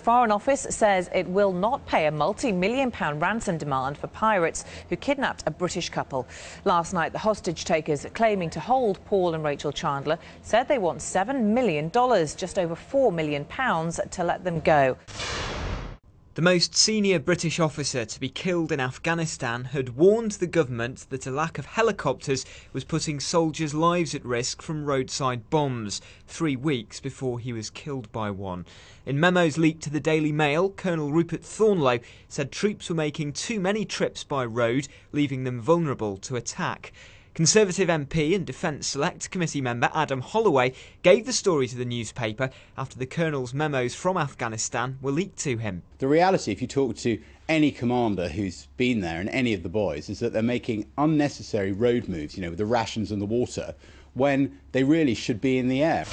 Foreign Office says it will not pay a multi-million-pound ransom demand for pirates who kidnapped a British couple. Last night, the hostage takers claiming to hold Paul and Rachel Chandler said they want $7 million, just over £4 million, to let them go. The most senior British officer to be killed in Afghanistan had warned the government that a lack of helicopters was putting soldiers' lives at risk from roadside bombs, 3 weeks before he was killed by one. In memos leaked to the Daily Mail, Colonel Rupert Thornlow said troops were making too many trips by road, leaving them vulnerable to attack. Conservative MP and Defence Select Committee member Adam Holloway gave the story to the newspaper after the Colonel's memos from Afghanistan were leaked to him. The reality, if you talk to any commander who's been there and any of the boys, is that they're making unnecessary road moves, with the rations and the water, when they really should be in the air.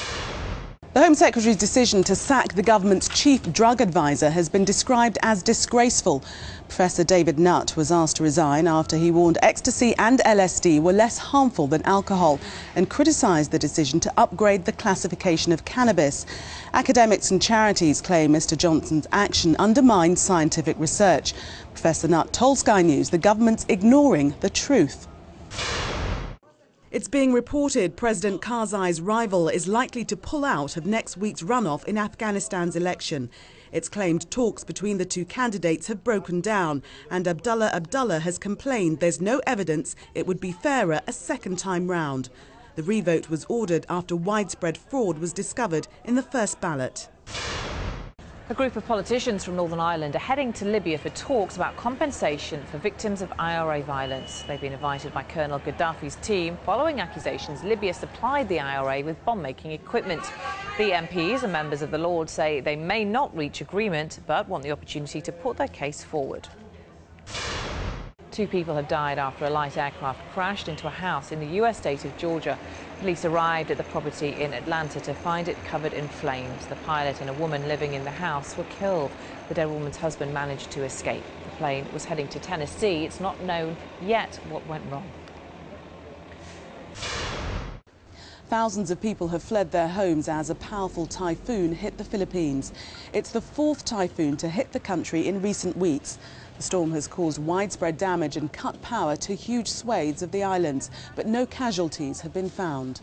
The Home Secretary's decision to sack the government's chief drug advisor has been described as disgraceful. Professor David Nutt was asked to resign after he warned ecstasy and LSD were less harmful than alcohol and criticised the decision to upgrade the classification of cannabis. Academics and charities claim Mr Johnson's action undermines scientific research. Professor Nutt told Sky News the government's ignoring the truth. It's being reported President Karzai's rival is likely to pull out of next week's runoff in Afghanistan's election. It's claimed talks between the two candidates have broken down, and Abdullah has complained there's no evidence it would be fairer a second time round. The revote was ordered after widespread fraud was discovered in the first ballot. A group of politicians from Northern Ireland are heading to Libya for talks about compensation for victims of IRA violence. They've been invited by Colonel Gaddafi's team following accusations Libya supplied the IRA with bomb-making equipment. The MPs and members of the Lords say they may not reach agreement, but want the opportunity to put their case forward. 2 people have died after a light aircraft crashed into a house in the US state of Georgia. Police arrived at the property in Atlanta to find it covered in flames. The pilot and a woman living in the house were killed. The dead woman's husband managed to escape. The plane was heading to Tennessee. It's not known yet what went wrong. Thousands of people have fled their homes as a powerful typhoon hit the Philippines. It's the 4th typhoon to hit the country in recent weeks. The storm has caused widespread damage and cut power to huge swathes of the islands, but no casualties have been found.